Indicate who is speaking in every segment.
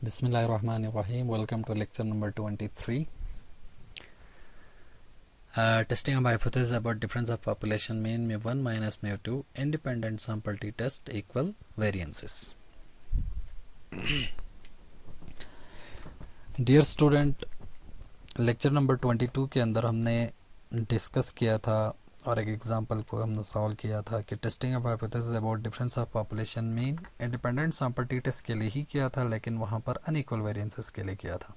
Speaker 1: Bismillahirrahmanirrahim. Welcome to lecture number 23. Testing of hypothesis about difference of population mean mu1 minus mu2 independent sample t-test equal variances. Dear student, lecture number 22 के अंदर हमने discuss किया था और एक example को हमने सॉल्व किया था कि testing of hypothesis about difference of population mean independent sample t test के लिए ही किया था, लेकिन वहाँ पर अनइक्वल वेरिएंसेस के लिए किया था।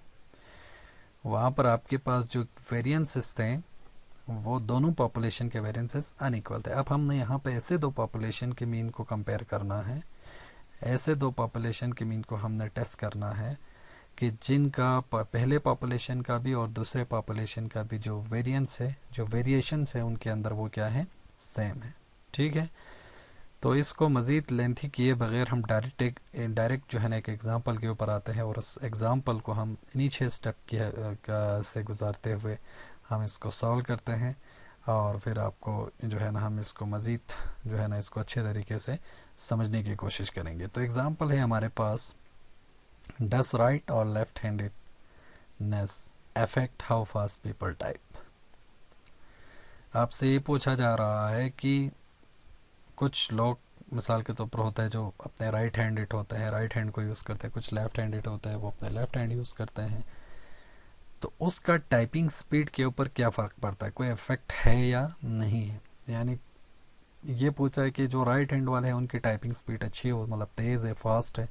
Speaker 1: वहाँ पर आपके पास जो वेरिएंसेस थे वो दोनों पॉपुलेशन के वेरिएंसेस अनइक्वल थे। अब हमने यहाँ पे ऐसे दो पॉपुलेशन के मीन को कंपेयर करना है, ऐसे दो पॉपुलेशन के मीन को हमने टेस्ट करना है कि जिनका पहले पॉपुलेशन का भी और दूसरे पॉपुलेशन का भी जो वेरिएंस है, जो वेरिएशंस है उनके अंदर वो क्या है, सेम है। ठीक है, तो इसको मज़ीद लेंथी किए बगैर हम डायरेक्ट जो है ना एक एग्जांपल के ऊपर आते हैं और उस एग्जांपल को हम इन्हीं 6 स्टेप से गुजारते हुए हम इसको सॉल्व करते हैं और फिर आपको जो है ना हम इसको मज़ीद जो है ना इसको अच्छे तरीके से समझने की कोशिश करेंगे। तो एग्जांपल है हमारे पास, डस राइट और left handedness affect how fast people type. आपसे ये पूछा जा रहा है कि कुछ लोग मिसाल के तौर पर होता है जो अपने राइट हैंडेड होते हैं, राइट हैंड को यूज़ करते हैं, कुछ लेफ्ट हैंडेड होता है वो अपने लेफ्ट हैंड यूज़ करते हैं, तो उसका टाइपिंग स्पीड के ऊपर क्या फ़र्क पड़ता है, कोई इफेक्ट है या नहीं है। यानी ये पूछा है कि जो राइट हैंड वाले हैं उनकी टाइपिंग स्पीड अच्छी है, मतलब तेज़ है, फास्ट है,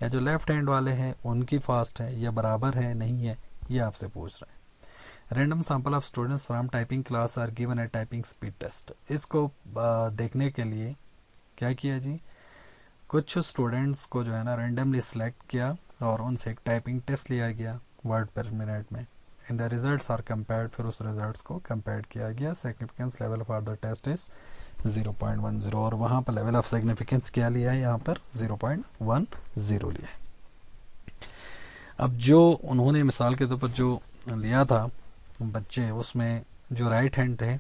Speaker 1: या जो लेफ्ट हैंड वाले हैं उनकी फास्ट है या बराबर है, नहीं है, ये आपसे पूछ रहे हैं। Random sample of students from typing class are given a typing speed test. इसको देखने के लिए क्या किया जी, कुछ स्टूडेंट्स को जो है ना रैंडमली सिलेक्ट किया और उनसे एक टाइपिंग टेस्ट लिया गया वर्ड पर मिनट में। In the results are compared, फिर उस रिजल्ट्स को कंपेयर किया गया। Significance level for the test is 0.10 और वहाँ पर लेवल ऑफ सिग्निफिकेंस क्या लिया है, यहाँ पर 0.10 लिया है। अब जो उन्होंने मिसाल के तौर पर जो लिया था बच्चे, उसमें जो राइट हैंड थे,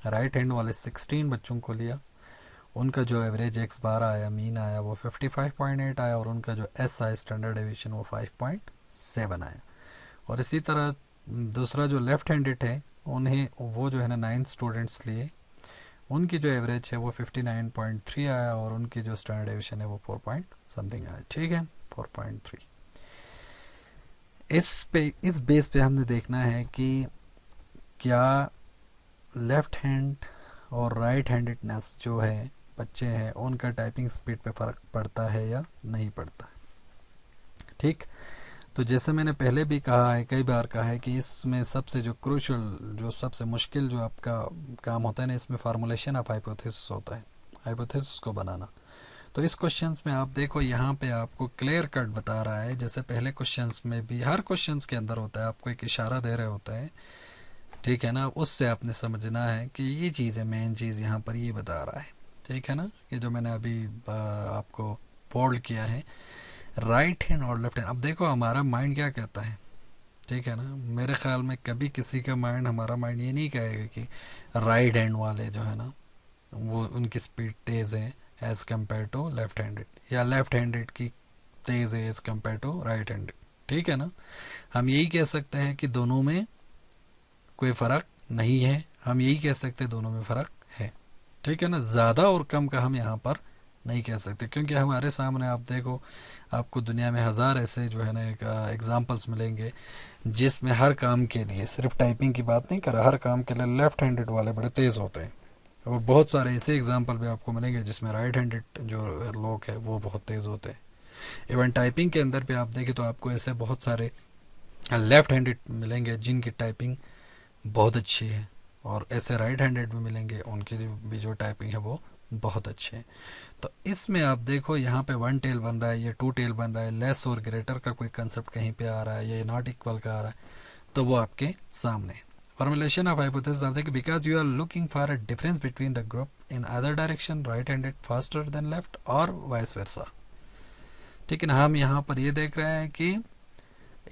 Speaker 1: राइट हैंड वाले 16 बच्चों को लिया, उनका जो एवरेज एक्स बार आया, मीन आया वो 55.8 आया और उनका जो एस आया स्टैंडर्ड डेविएशन वो 5.7 आया। और इसी तरह दूसरा जो लेफ्ट हैंडेड है उन्हें वो जो है ना 9 स्टूडेंट्स लिए, उनकी जो एवरेज है वो 59.3 आया और उनकी जो स्टैंडर्ड डेविएशन है वो 4 पॉइंट समथिंग आया। ठीक है, 4.3। इस बेस पे हमने देखना है कि क्या लेफ्ट हैंड और राइट हैंडेडनेस जो है बच्चे हैं उनका टाइपिंग स्पीड पे फ़र्क पड़ता है या नहीं पड़ता है। ठीक, तो जैसे मैंने पहले भी कहा है, कई बार कहा है कि इसमें सबसे जो क्रूशियल, जो सबसे मुश्किल जो आपका काम होता है ना, इसमें फार्मूलेशन ऑफ हाइपोथेसिस होता है, हाइपोथेसिस को बनाना। तो इस क्वेश्चंस में आप देखो यहाँ पे आपको क्लियर कट बता रहा है, जैसे पहले क्वेश्चंस में भी हर क्वेश्चंस के अंदर होता है, आपको एक इशारा दे रहे होता है, ठीक है ना, उससे आपने समझना है कि ये चीज़ है, मेन चीज़ यहाँ पर ये बता रहा है। ठीक है ना, ये जो मैंने अभी आपको फोल्ड किया है, राइट हैंड और लेफ्ट हैंड। अब देखो हमारा माइंड क्या कहता है, ठीक है ना, मेरे ख्याल में कभी किसी का माइंड, हमारा माइंड ये नहीं कहेगा कि राइट हैंड वाले जो है ना वो उनकी स्पीड तेज़ है as compare to left handed, या लेफ्ट हैंडेड की तेज़ है as compare to right handed. ठीक है ना, हम यही कह सकते हैं कि दोनों में कोई फ़र्क नहीं है, हम यही कह सकते हैं दोनों में फ़र्क है। ठीक है ना, ज़्यादा और कम का हम यहाँ पर नहीं कह सकते, क्योंकि हमारे सामने आप देखो, आपको दुनिया में हज़ार ऐसे जो है ना एक एग्जांपल्स मिलेंगे जिसमें हर काम के लिए, सिर्फ टाइपिंग की बात नहीं कर रहा, हर काम के लिए लेफ्ट हैंडेड वाले बड़े तेज़ होते हैं। और बहुत सारे ऐसे एग्जांपल भी आपको मिलेंगे जिसमें राइट हैंडेड जो लोग हैं वो बहुत तेज़ होते हैं। इवन टाइपिंग के अंदर भी आप देखें तो आपको ऐसे बहुत सारे लेफ्ट हैंडेड मिलेंगे जिनकी टाइपिंग बहुत अच्छी है, और ऐसे राइट हैंडेड भी मिलेंगे उनकी भी जो टाइपिंग है वो बहुत अच्छे हैं। तो इसमें आप देखो यहाँ पे 1 टेल बन रहा है, ये 2 टेल बन रहा है, लेस और ग्रेटर का कोई कंसेप्ट कहीं पे आ रहा है, ये नॉट इक्वल का आ रहा है, तो वो आपके सामने। फॉर्मुलेशन ऑफ हाइपोथेसिस आते हैं because you are looking for a difference between the group in other direction, right handed faster than left और वाइस वर्सा। ठीक है ना, हम यहाँ पर ये देख रहे हैं कि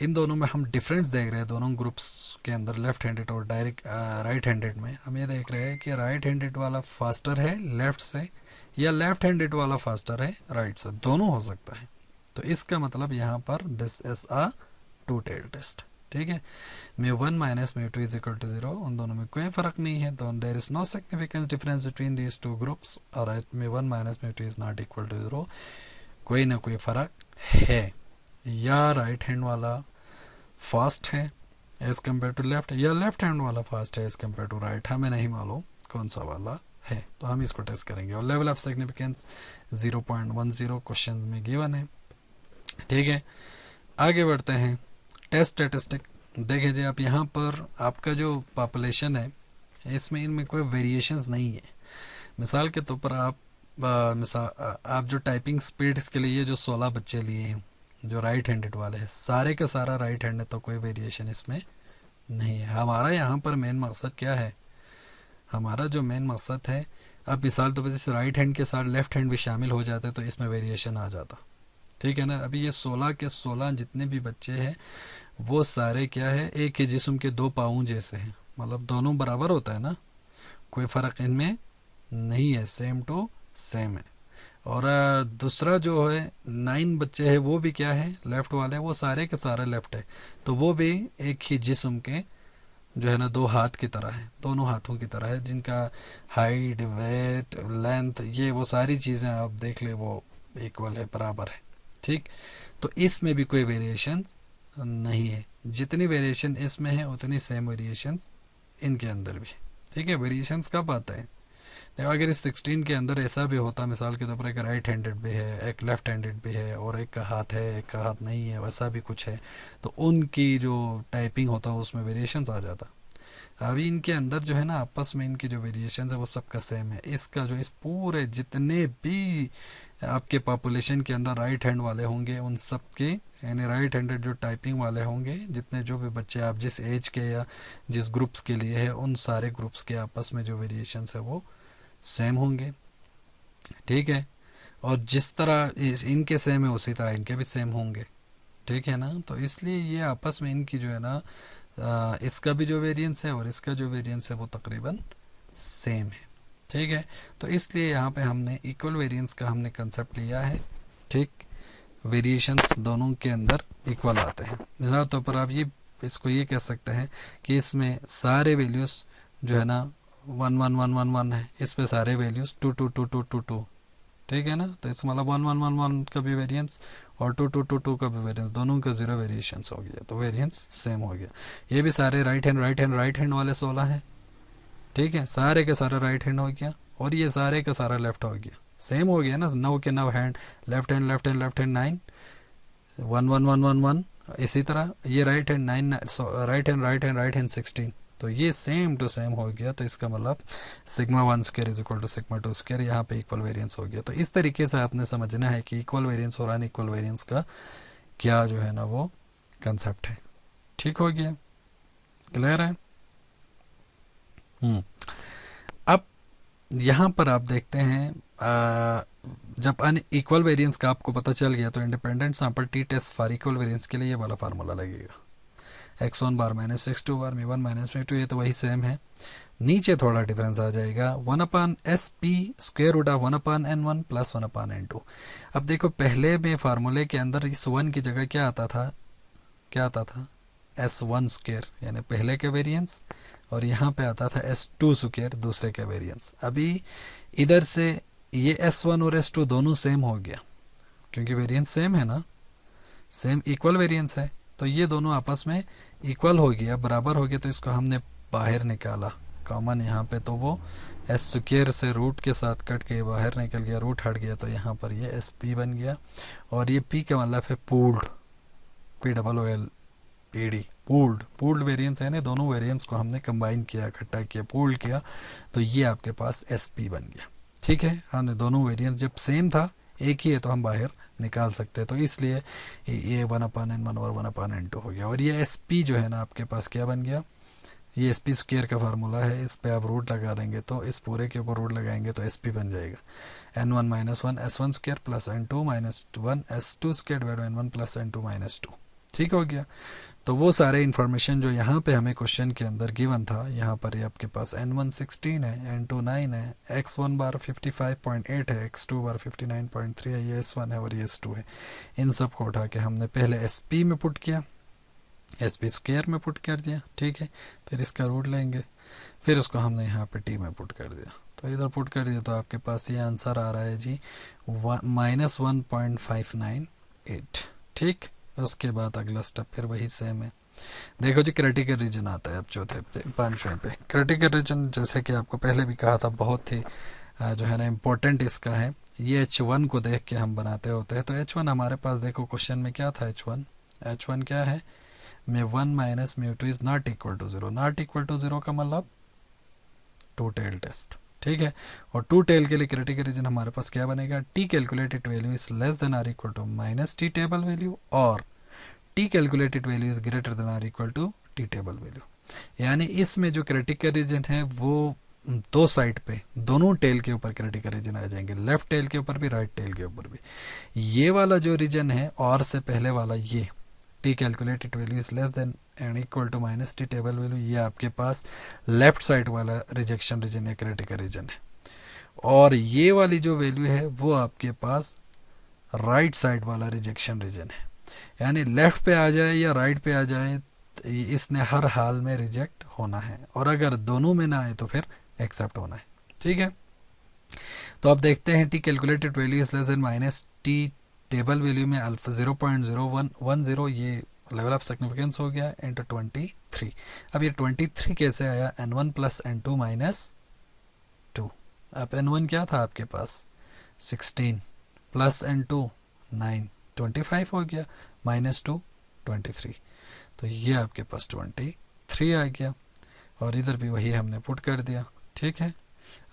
Speaker 1: इन दोनों में हम डिफरेंस देख रहे हैं, दोनों ग्रुप्स के अंदर लेफ्ट हैंडेड और डायरेक्ट राइट हैंडेड में हम ये देख रहे हैं कि राइट हैंडेड वाला फास्टर है लेफ्ट से, या लेफ्ट हैंडेड वाला फास्टर है राइट से, दोनों हो सकता है। तो इसका मतलब यहाँ पर this is a two tail test. ठीक है, μ1 माइनस μ2 इज इक्वल टू 0, उन दोनों में कोई फर्क नहीं है, तो there is no significance difference between these two groups, और μ1 minus μ2 is not equal to 0, कोई ना कोई फर्क है। या राइट हैंड वाला फास्ट है एज कम्पेयर टू लेफ्ट, या लेफ्ट हैंड वाला फास्ट है एज कम्पेयर टू राइट, हमें नहीं मालूम कौन सा वाला है, तो हम इसको टेस्ट करेंगे। और लेवल ऑफ सिग्निफिकेंस 0.10 क्वेश्चन में गिवन है। ठीक है, आगे बढ़ते हैं। टेस्ट स्टेटिस्टिक देखें जी, आप यहाँ पर आपका जो पॉपुलेशन है इसमें इनमें कोई वेरिएशंस नहीं है। मिसाल के तौर पर आप जो टाइपिंग स्पीड के लिए जो 16 बच्चे लिए हैं जो राइट हैंडेड वाले हैं, सारे का सारा राइट हैंड है, तो कोई वेरिएशन इसमें नहीं है। हमारा यहाँ पर मेन मकसद क्या है, हमारा जो मेन मकसद है, अब मिसाल तो जैसे राइट हैंड के साथ लेफ्ट हैंड भी शामिल हो जाते तो इसमें वेरिएशन आ जाता। ठीक है ना, अभी ये 16 के 16 जितने भी बच्चे हैं वो सारे क्या है, एक ही जिस्म के दो पाँव जैसे हैं, मतलब दोनों बराबर होता है ना, कोई फ़र्क इनमें नहीं है, सेम टू सेम है। और दूसरा जो है 9 बच्चे हैं वो भी क्या है, लेफ्ट वाले, वो सारे के सारे लेफ्ट है, तो वो भी एक ही जिस्म के जो है ना दो हाथ की तरह है, दोनों हाथों की तरह है, जिनका हाइट वेट लेंथ ये वो सारी चीज़ें आप देख ले वो इक्वल है, बराबर है। ठीक, तो इसमें भी कोई वेरिएशन नहीं है, जितनी वेरिएशन इसमें है उतनी सेम वेरिएशन इनके अंदर भी। ठीक है, वेरिएशंस कब आता है, देखो अगर इस 16 के अंदर ऐसा भी होता, मिसाल के तौर पर एक राइट हैंडेड भी है, एक लेफ्ट हैंडेड भी है, और एक का हाथ है एक का हाथ नहीं है, वैसा भी कुछ है, तो उनकी जो टाइपिंग होता है उसमें वेरिएशंस आ जाता। अभी इनके अंदर जो है ना आपस में इनकी जो वेरिएशन है वो सबका सेम है। इसका जो इस पूरे जितने भी आपके पॉपुलेशन के अंदर राइट हैंड वाले होंगे उन सब के, यानी राइट हैंडेड जो टाइपिंग वाले होंगे, जितने जो भी बच्चे आप जिस एज के या जिस ग्रुप्स के लिए है, उन सारे ग्रुप्स के आपस में जो वेरिएशन है वो सेम होंगे। ठीक है, और जिस तरह इनके सेम है उसी तरह इनके भी सेम होंगे। ठीक है ना, तो इसलिए ये आपस में इनकी जो है ना इसका भी जो वेरिएंस है और इसका जो वेरिएंस है वो तकरीबन सेम है। ठीक है, तो इसलिए यहाँ पे हमने इक्वल वेरिएंस का हमने कंसेप्ट लिया है। ठीक, वेरिएशंस दोनों के अंदर इक्वल आते हैं। मिसाल तौर पर आप ये इसको ये कह सकते हैं कि इसमें सारे वैल्यूज़ जो है ना 1 1 1 1 1 है, इस पे सारे वैल्यूज़ 2 2 2 2 2 2। ठीक है ना, तो इसका मतलब 1 1 1 1 का भी वेरिएंस और 2 2 2 2 का भी वेरिएंस, दोनों का 0 वेरिएशंस हो गया, तो वेरिएंस सेम हो गया। ये भी सारे राइट हैंड वाले 16 हैं। ठीक है, सारे के सारे राइट हैंड हो गया, और ये सारे का सारा लेफ्ट हो गया, सेम हो गया ना, 9 के 9 हैंड, लेफ्ट हैंड 9 1 1 1 1 1। इसी तरह ये राइट हैंड 9 राइट हैंड 16, तो ये सेम टू सेम हो गया। तो इसका मतलब sigma 1 square is equal to sigma 2 square, यहाँ पे इक्वल वेरिएंस हो गया। तो इस तरीके से आपने समझना है कि इक्वल वेरिएंस और अनइक्वल वेरिएंस का क्या जो है ना वो कंसेप्ट है। ठीक हो गया, क्लियर है। अब यहाँ पर आप देखते हैं जब अनइक्वल वेरिएंस का आपको पता चल गया तो independent sample t test for equal variance के लिए ये वाला फार्मूला लगेगा, x1 बार माइनस x2 बार μ1 माइनस μ2, ये तो वही सेम है। नीचे थोड़ा डिफरेंस आ जाएगा, 1/SP square root of 1/n1 plus 1/n2। अब देखो पहले में फार्मूले के अंदर इस 1 की जगह क्या आता था, S1 स्क्वायर यानी पहले के वेरिएंस, और यहाँ पे आता था S2 स्क्वायर दूसरे के वेरिएंस। अभी इधर से ये S1 और S2 दोनों सेम हो गया, क्योंकि वेरिएंस सेम है ना, सेम इक्वल वेरिएंस है, तो ये दोनों आपस में इक्वल हो गया, बराबर हो गया, तो इसको हमने बाहर निकाला कॉमन यहाँ पे, तो वो एस स्क्वायर से रूट के साथ कट के बाहर निकल गया, रूट हट गया, तो यहाँ पर ये एस पी बन गया। और ये पी का मतलब है पूल्ड, POOL पूल्ड वेरिएंस है ना, दोनों वेरिएंस को हमने कंबाइन किया, इकट्ठा किया, पूल्ड किया, तो ये आपके पास एस पी बन गया। ठीक है, हमने दोनों वेरिएंस जब सेम था, एक ही है, तो हम बाहर निकाल सकते हैं, तो इसलिए ये 1/n1 और 1/n2 हो गया। और ये एस पी जो है ना आपके पास क्या बन गया, ये एस पी स्क्वायर का फार्मूला है, इस पे आप रूट लगा देंगे, तो इस पूरे के ऊपर रूट लगाएंगे तो एस पी बन जाएगा n1 minus 1 S1 square plus n2 minus 1 S2 square divide by n1 plus n2 minus 2। ठीक हो गया। तो वो सारे इन्फॉर्मेशन जो यहाँ पे हमें क्वेश्चन के अंदर गिवन था, यहाँ पर ये आपके पास n1 16 है, n2 9 है, x1 बार 55.8 है, x2 बार 59.3 है, ये s1 है और ये s2 है। इन सब को उठा के हमने पहले sp में पुट किया, sp स्क्वायर में पुट कर दिया, ठीक है। फिर इसका रूट लेंगे, फिर उसको हमने यहाँ पे t में पुट कर दिया, तो इधर पुट कर दिया, तो आपके पास ये आंसर आ रहा है जी -1.598। ठीक। उसके बाद अगला स्टेप फिर वही सेम है। देखो जी क्रिटिकल रीजन आता है अब चौथे पे, पांचवें पे। क्रिटिकल रीजन जैसे कि आपको पहले भी कहा था, बहुत ही जो है ना इम्पोर्टेंट इसका है। ये H1 को देख के हम बनाते होते हैं। तो H1 हमारे पास देखो क्वेश्चन में क्या था, H1 क्या है, μ1 minus μ2 is not equal to 0। Not equal to 0 का मतलब टू टेल टेस्ट, ठीक है। और टू टेल के लिए क्रिटिकल रीजन हमारे पास क्या बनेगा, t calculated value is less than or equal to minus t table value, और t calculated value is greater than or equal to t table value. यानी इसमें जो क्रिटिकल रीजन है वो दो साइड पे, दोनों टेल के ऊपर क्रिटिकल रीजन आ जाएंगे, लेफ्ट टेल के ऊपर भी, राइट टेल के ऊपर भी। ये वाला जो रीजन है और से पहले वाला, ये t calculated value is less than and equal to minus t table value, ये आपके पास लेफ्ट साइड वाला रिजेक्शन रीजन या क्रिटिकल रीजन है। और ये वाली जो वैल्यू है वो आपके पास राइट साइड वाला रिजेक्शन रीजन है। यानी लेफ्ट पे आ जाए या राइट पे आ जाए, इसने हर हाल में रिजेक्ट होना है, और अगर दोनों में ना आए तो फिर एक्सेप्ट होना है, ठीक है। तो आप देखते हैं T calculated value is less then minus t table value में अल्फा 0.0110, ये लेवल ऑफ सिग्निफिकेंस हो गया, इंटू 23। अब ये 23 कैसे आया, n1 प्लस n2 माइनस 2। अब n1 क्या था आपके पास 16 प्लस n2 9, 25 हो गया, माइनस 2 23। तो ये आपके पास 23 आ गया, और इधर भी वही हमने पुट कर दिया, ठीक है।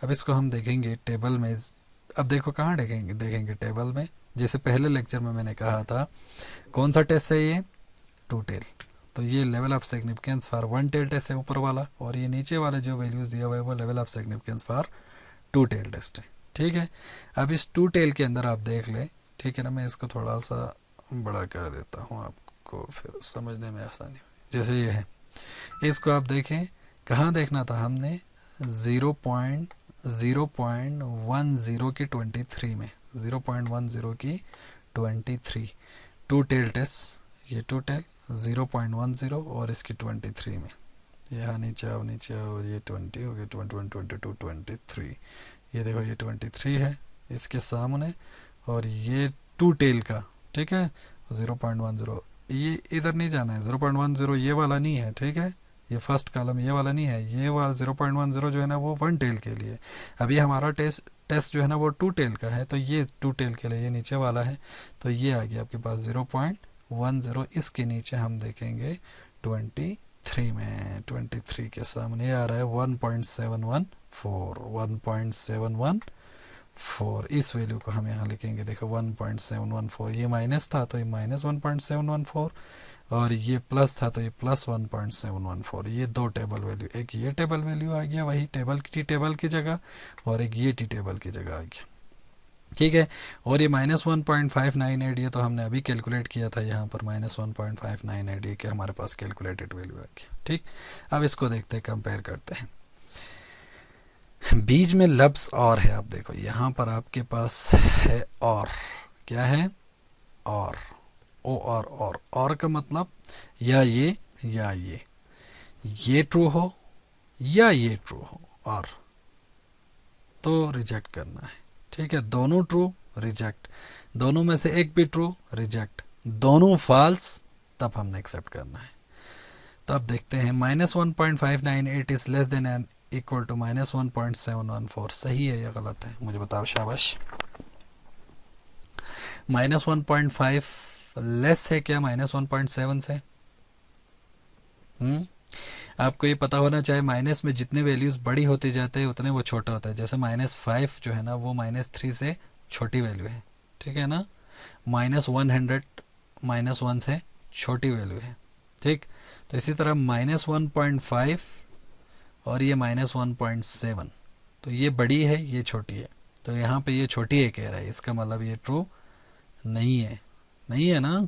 Speaker 1: अब इसको हम देखेंगे टेबल में। अब देखो कहाँ देखेंगे टेबल में, जैसे पहले लेक्चर में मैंने कहा था, कौन सा टेस्ट है ये, टू टेल। तो ये level of significance for one tail test है ऊपर वाला, और ये नीचे वाले जो वैल्यूज दिया हुआ है वो level of significance for two tail test है, ठीक है। अब इस टू टेल के अंदर आप देख लें, ठीक है ना, मैं इसको थोड़ा सा बड़ा कर देता हूँ आपको फिर समझने में आसानी हो। जैसे ये है, इसको आप देखें, कहाँ देखना था हमने, 0.10 की 23 में, 0.10 की 23 टू टेल टेस्ट, ये टू टेल 0.10 और इसकी 23 में, यहाँ नीचे आओ ये 20 हो गया, 21 22 23। ये देखो ये 23 है इसके सामने, और ये टू टेल का, ठीक है, 0.10, ये इधर नहीं जाना है, 0.10 ये वाला नहीं है, ठीक है, ये फर्स्ट कॉलम ये वाला नहीं है, ये वाला 0.10 जो है ना वो वन टेल के लिए। अभी हमारा टेस्ट जो है ना वो टू टेल का है, तो ये टू टेल के लिए ये नीचे वाला है, तो ये आ गया आपके पास 0.10। इसके नीचे हम देखेंगे 23 में, 23 के सामने आ रहा है 1.714। इस वैल्यू को हम यहाँ लिखेंगे, देखो 1.714, ये माइनस था तो ये माइनस 1.714, और ये प्लस था तो ये प्लस 1.714। ये दो टेबल वैल्यू, एक ये टेबल वैल्यू आ गया वही टेबल की जगह, और एक ये टी टेबल की जगह आ गया, ठीक है। और ये -1.598, ये तो हमने अभी कैलकुलेट किया था यहाँ पर, -1.598, ये कि हमारे पास कैलकुलेटेड वैल्यू आ गया, ठीक। अब इसको देखते हैं, कंपेयर करते हैं। बीच में लफ्ज और है, आप देखो यहाँ पर आपके पास है और, क्या है, और और का मतलब या ये ट्रू हो या ये ट्रू हो, और तो रिजेक्ट करना है, ठीक है। दोनों ट्रू रिजेक्ट, दोनों में से एक भी ट्रू रिजेक्ट, दोनों फॉल्स तब हमने एक्सेप्ट करना है। तो अब देखते हैं, -1.598 is less than and equal to -1.714, सही है या गलत है, मुझे बताओ, शाबाश। -1.5 लेस है क्या -1.7 से? आपको ये पता होना चाहिए, माइनस में जितने वैल्यूज बड़ी होती जाते हैं उतने वो छोटा होता है। जैसे -5 जो है ना वो -3 से छोटी वैल्यू है, ठीक है ना। -100 -1 से छोटी वैल्यू है, ठीक। तो इसी तरह -1.5 और ये -1.7, तो ये बड़ी है ये छोटी है, तो यहाँ पे ये छोटी है कह रहा है, इसका मतलब ये ट्रू नहीं है ना,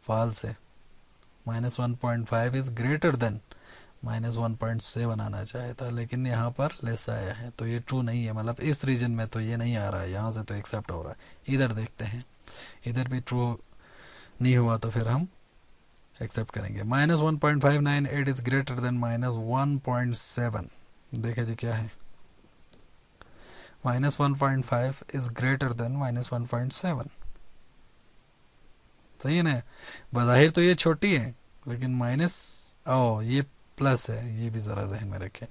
Speaker 1: फॉल्स है, -1.5 इज ग्रेटर देन -1.7 आना चाहिए था, लेकिन यहाँ पर लेस आया है, तो ये ट्रू नहीं है, मतलब इस रीजन में तो ये नहीं आ रहा है, यहाँ से तो एक्सेप्ट हो रहा है। इधर देखते हैं, इधर भी ट्रू नहीं हुआ तो फिर हम एक्सेप्ट करेंगे। -1.598 इज ग्रेटर देन -1.7। देखे जी क्या है, -1.5 इज ग्रेटर देन -1.7। सही है ना, बज़ाहिर तो ये छोटी है, लेकिन माइनस, ओ ये प्लस है, ये भी ज़रा जहन में रखें।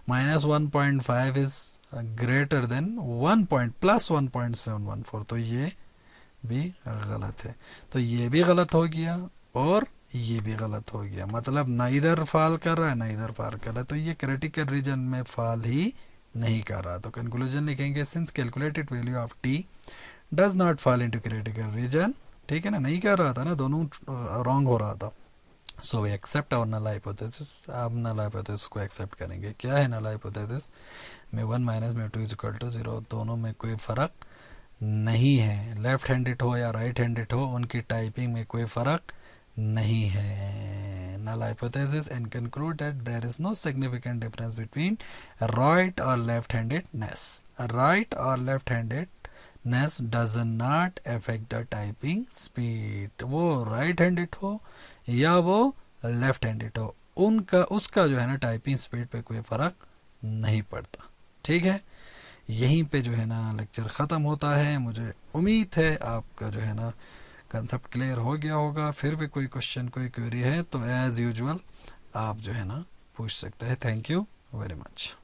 Speaker 1: -1.5 इज ग्रेटर देन 1.+1.714, तो ये भी गलत है, तो ये भी गलत हो गया और ये भी गलत हो गया, मतलब ना इधर फॉल कर रहा है ना इधर फॉल कर रहा है, तो ये क्रिटिकल रीजन में फॉल ही नहीं कर रहा। तो कंक्लूजन लिखेंगे, since calculated value of T does not fall into critical reason, ठीक है ना, नहीं कर रहा था ना, दोनों रॉन्ग हो रहा था। So we accept our null hypothesis. अब नल हाइपोथेसिस को एक्सेप्ट करेंगे। क्या है नल हाइपोथेसिस, में 1 माइनस में 2 इज इक्वल टू 0, दोनों में कोई फ़र्क नहीं है, लेफ्ट हैंडेड हो या राइट हैंडेड हो, उनकी टाइपिंग में कोई फ़र्क नहीं है। Null hypothesis and conclude that there is no significant difference between right और लेफ्ट हैंडेडनेस। राइट और left handedness does not affect the typing speed. वो राइट हैंडेड हो या वो लेफ्ट हैंडेड हो, उनका उसका जो है ना टाइपिंग स्पीड पे कोई फ़र्क नहीं पड़ता। ठीक है, यहीं पे जो है ना लेक्चर ख़त्म होता है। मुझे उम्मीद है आपका जो है ना कंसेप्ट क्लियर हो गया होगा। फिर भी कोई क्वेश्चन कोई क्वेरी है तो एज़ यूजुअल आप जो है ना पूछ सकते हैं। Thank you very much.